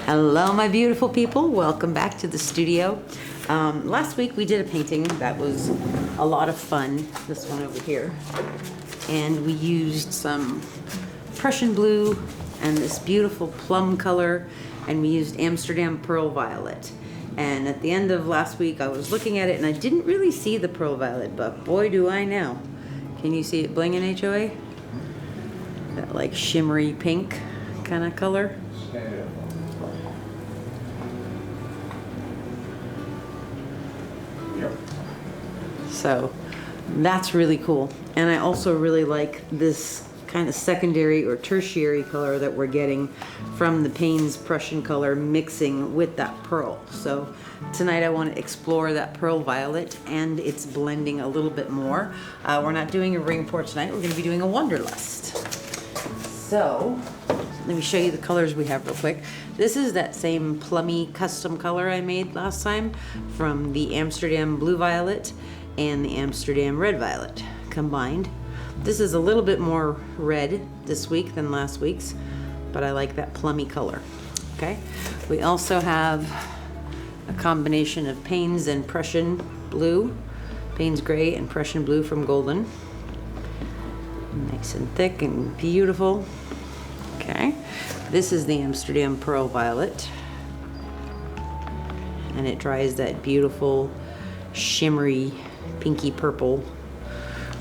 Hello, my beautiful people. Welcome back to the studio. Last week we did a painting that was a lot of fun. This one over here. And we used some Prussian blue and this beautiful plum color, and we used Amsterdam pearl violet. And at the end of last week I was looking at it and I didn't really see the pearl violet, but boy do I now. Can you see it blinging, HOA? That like shimmery pink kind of color. So that's really cool. And I also really like this kind of secondary or tertiary color that we're getting from the Paynes Prussian color mixing with that pearl. So tonight I want to explore that pearl violet and it's blending a little bit more. We're not doing a ring pour tonight. We're going to be doing a Wanderlust. So let me show you the colors we have real quick. This is that same plummy custom color I made last time from the Amsterdam blue violet and the Amsterdam red violet combined. This is a little bit more red this week than last week's, but I like that plummy color. Okay, we also have a combination of Paynes and Prussian blue, Paynes gray and Prussian blue from Golden. Nice and thick and beautiful. Okay, this is the Amsterdam pearl violet, and it dries that beautiful shimmery pinky purple,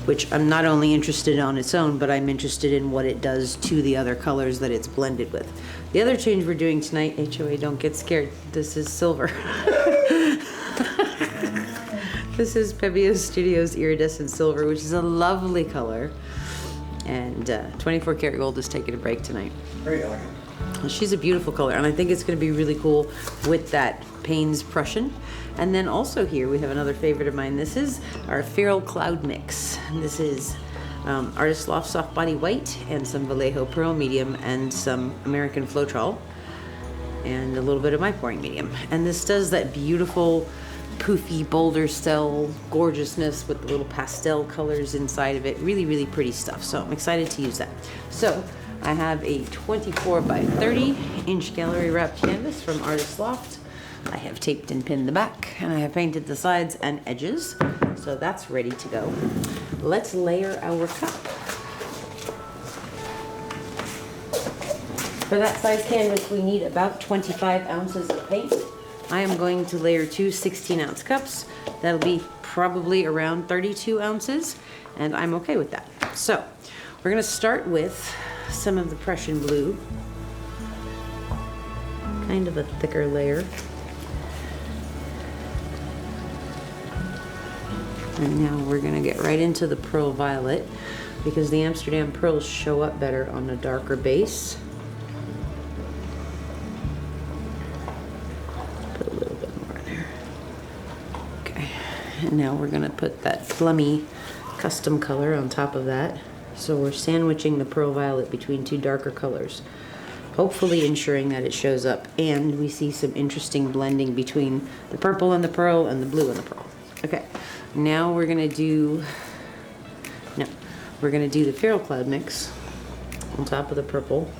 which I'm not only interested in on its own, but I'm interested in what it does to the other colors that it's blended with. The other change we're doing tonight, HOA, don't get scared, this is silver. This is Pebeo Studios Iridescent Silver, which is a lovely color. And 24 karat gold is taking a break tonight. Very elegant. She's a beautiful color, and I think it's going to be really cool with that Paynes Prussian. And then also here we have another favorite of mine. This is our Feral Cloud Mix. And this is Artists Loft Soft Body White and some Vallejo Pearl Medium and some American Floetrol and a little bit of my pouring medium. And this does that beautiful poufy boulder cell gorgeousness with the little pastel colors inside of it. Really, really pretty stuff. So I'm excited to use that. So I have a 24 by 30 inch gallery wrapped canvas from Artists Loft. I have taped and pinned the back, and I have painted the sides and edges. So that's ready to go. Let's layer our cup. For that size canvas, we need about 25 ounces of paint. I am going to layer two 16-ounce cups. That'll be probably around 32 ounces, and I'm okay with that. So we're gonna start with some of the Prussian blue, kind of a thicker layer. And now we're gonna get right into the pearl violet because the Amsterdam pearls show up better on a darker base. Put a little bit more in there. Okay, and now we're gonna put that plummy custom color on top of that. So we're sandwiching the pearl violet between two darker colors, hopefully ensuring that it shows up and we see some interesting blending between the purple and the pearl and the blue and the pearl. Okay, now we're gonna do the Feral Cloud Mix on top of the purple.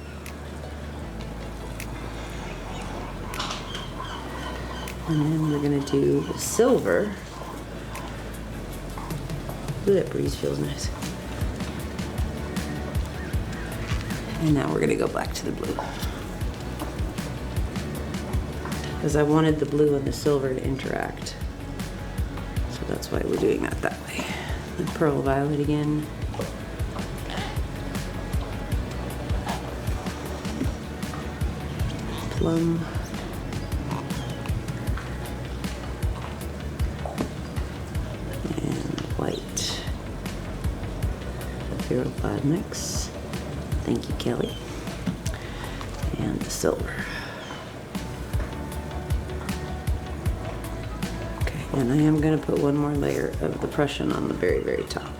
And then we're gonna do the silver. Ooh, that breeze feels nice. And now we're gonna go back to the blue, because I wanted the blue and the silver to interact. So that's why we're doing that way. The pearl violet again. Plum. And white. Feral Cloud Mix. Thank you, Kelly. And the silver. Okay, and I am going to put one more layer of the Prussian on the very, very top.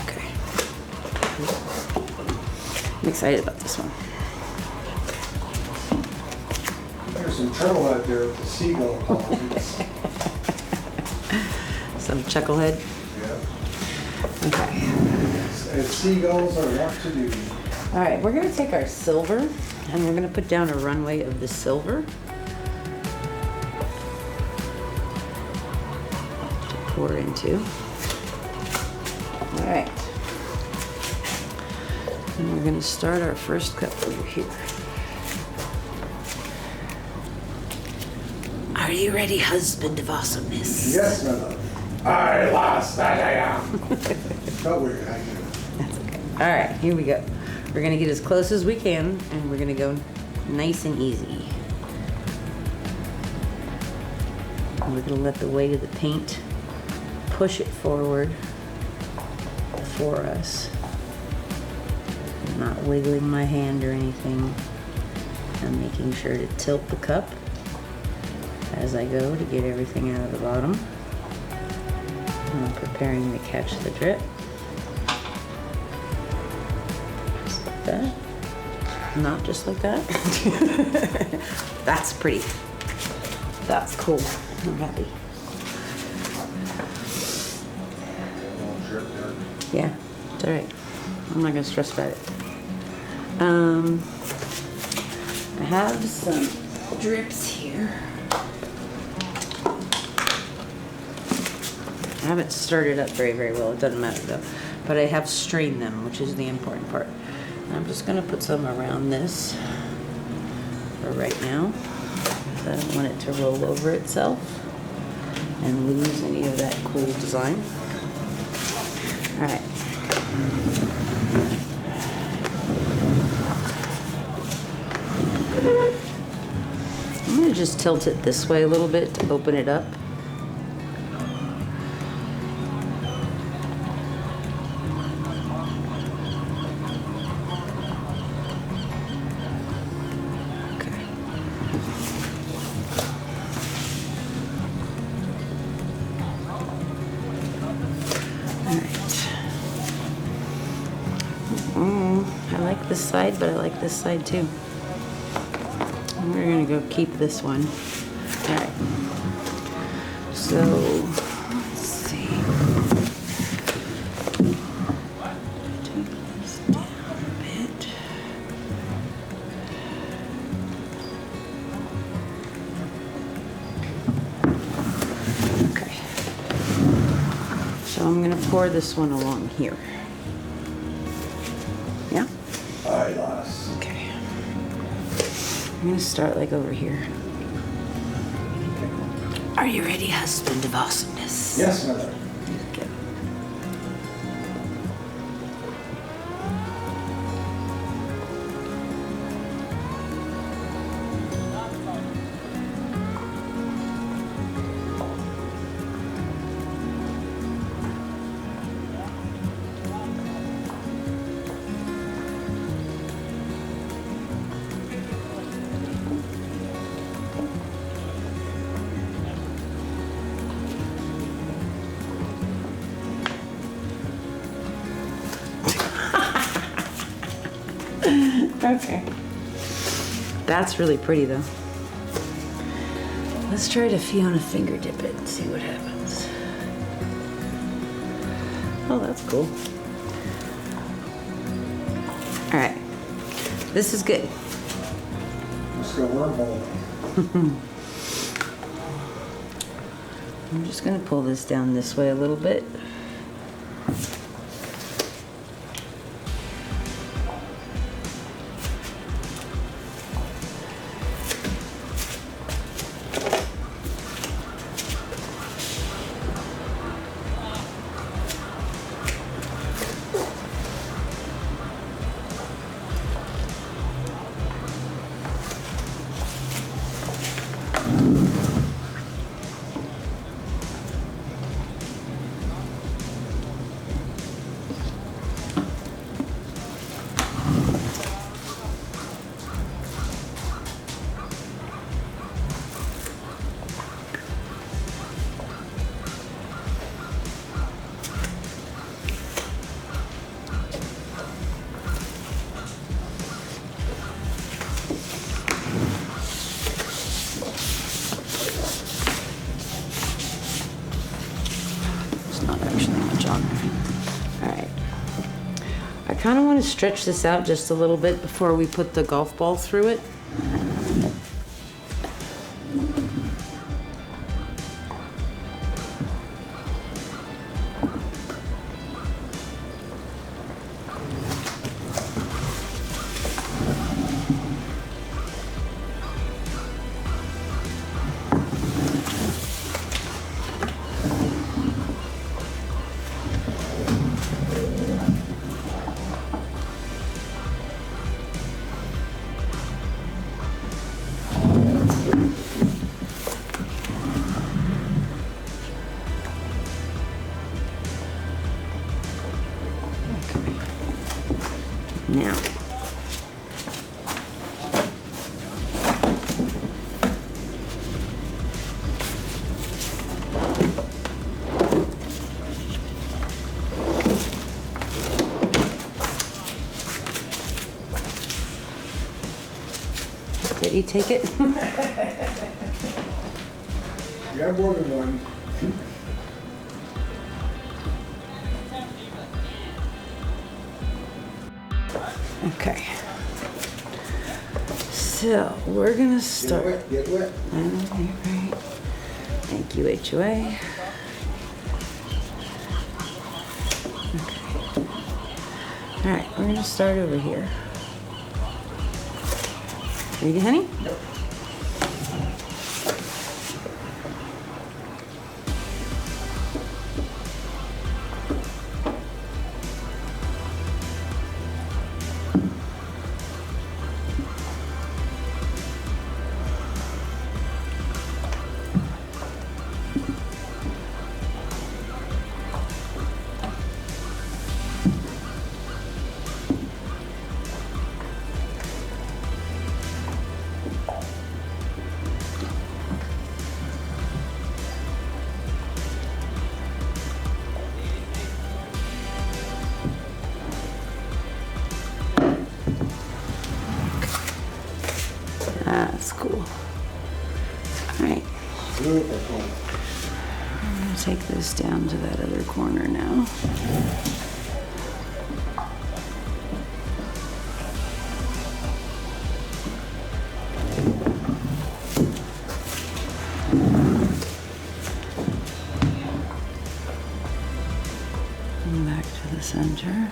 Okay. I'm excited about this one. There's some trouble out there with the seagull ponds. Some chucklehead. Yeah. Okay. As seagulls are wont to do. All right, we're gonna take our silver and we're gonna put down a runway of the silver. To pour into. All right. And we're gonna start our first cup over here. Are you ready, husband of awesomeness? Yes, my love. I lost that I am. Not weird, I get it. That's okay. All right, here we go. We're gonna get as close as we can, and we're gonna go nice and easy. And we're gonna let the weight of the paint push it forward for us. I'm not wiggling my hand or anything. I'm making sure to tilt the cup as I go to get everything out of the bottom. And I'm preparing to catch the drip. Just like that. Not just like that. That's pretty. That's cool. I'm happy. Yeah, it's all right. I'm not gonna stress about it. I have some drips here. I haven't stirred it up very, very well. It doesn't matter though. But I have strained them, which is the important part. And I'm just gonna put some around this for right now, because I don't want it to roll over itself and lose any of that cool design. All right. I'm gonna just tilt it this way a little bit to open it up. I like this side, but I like this side too. And we're gonna go keep this one. All right. So, let's see. Take this down a bit. Okay. So I'm gonna pour this one along here. Yeah? I lost. Okay. I'm gonna start like over here. Are you ready, husband of awesomeness? Yes, mother. Okay. Okay. That's really pretty though. Let's try to Fiona finger dip it and see what happens. Oh, that's cool. All right. This is good. Let's go wormhole. I'm just gonna pull this down this way a little bit. I kind of want to stretch this out just a little bit before we put the golf ball through it. Now, did he take it? You have more than one. Okay. So we're gonna start. Get wet. I know, you're right. Thank you, HOA. Okay. All right, we're gonna start over here. Ready, honey? Yep. That's cool. All right, Super cool. I'm gonna take this down to that other corner now. And back to the center.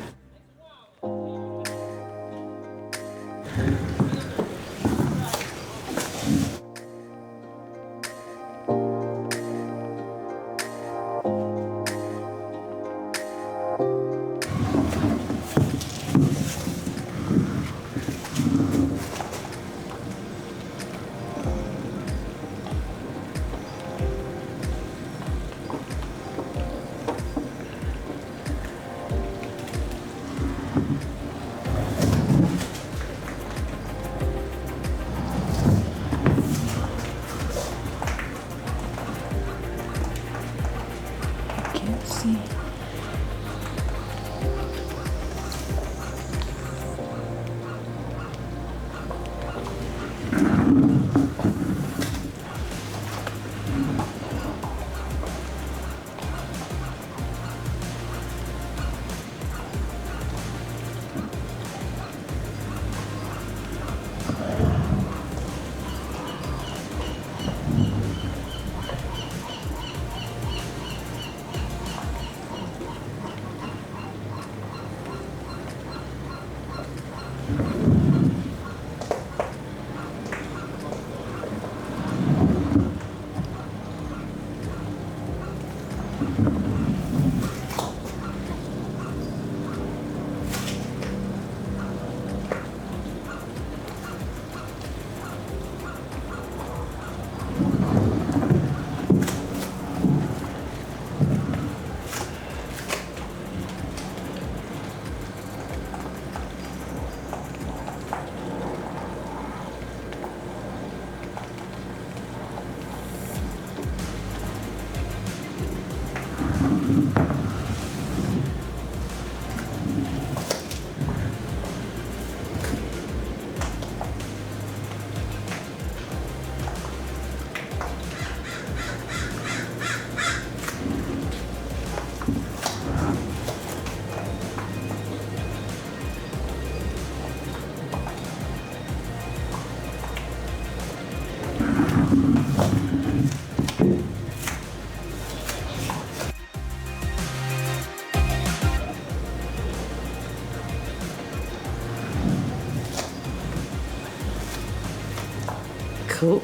Cool.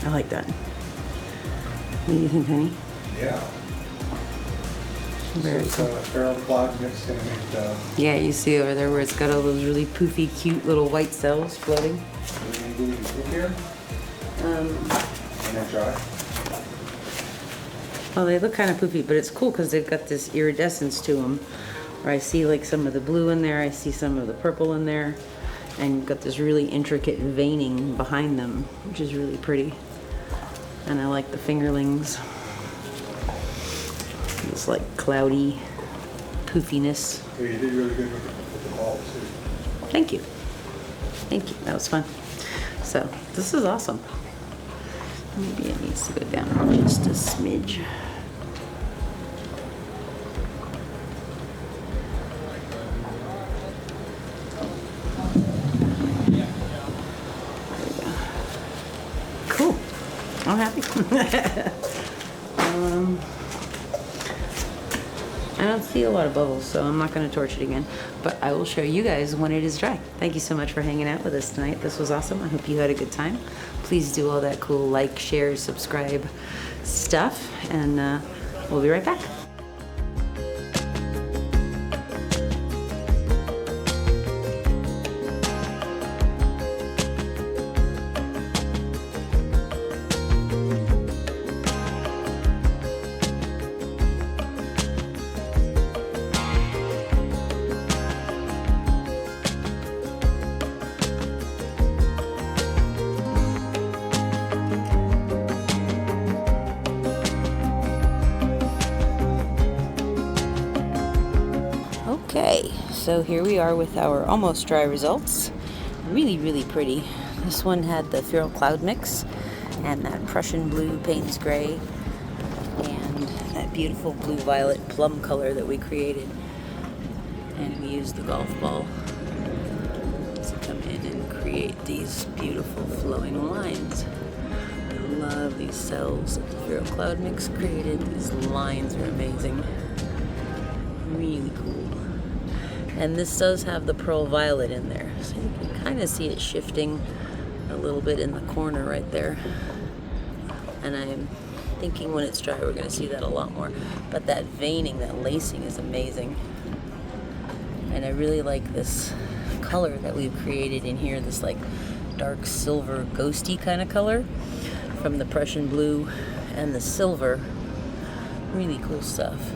I like that. What do you think, honey? Yeah. Very It's cool. feral cloud mixed in with Yeah, you see over there where it's got all those really poofy, cute little white cells floating. here. And then dry. Well, they look kind of poofy, but it's cool because they've got this iridescence to them. Where I see like some of the blue in there, I see some of the purple in there, and you've got this really intricate veining behind them, which is really pretty. And I like the fingerlings. It's like cloudy poofiness. Yeah, you did really good with the balls too. Thank you. Thank you. That was fun. So this is awesome. Maybe it needs to go down just a smidge. Cool. I'm happy. I don't see a lot of bubbles, so I'm not going to torch it again, but I will show you guys when it is dry. Thank you so much for hanging out with us tonight. This was awesome. I hope you had a good time. Please do all that cool like, share, subscribe stuff, and we'll be right back. Okay, so here we are with our almost dry results. Really, really pretty. This one had the feral cloud mix and that Prussian blue Paynes gray and that beautiful blue violet plum color that we created. And we used the golf ball to come in and create these beautiful flowing lines. I love these cells that the feral cloud mix created. These lines are amazing. Really cool. And this does have the pearl violet in there, so you can kind of see it shifting a little bit in the corner right there. And I'm thinking when it's dry we're going to see that a lot more. But that veining, that lacing is amazing. And I really like this color that we've created in here, this like dark silver ghosty kind of color from the Prussian blue and the silver. Really cool stuff.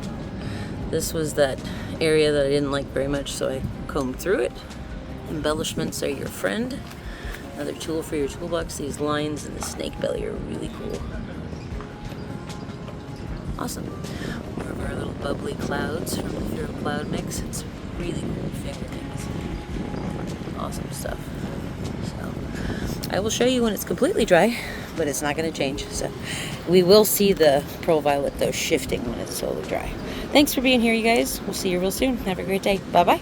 This was that area that I didn't like very much, so I combed through it. Embellishments are your friend. Another tool for your toolbox. These lines and the snake belly are really cool. Awesome. More of our little bubbly clouds from the feral cloud mix. It's really cool fingerlings. Awesome stuff. So I will show you when it's completely dry, but it's not going to change. So we will see the pearl violet though shifting when it's totally dry. Thanks for being here, you guys. We'll see you real soon. Have a great day. Bye-bye.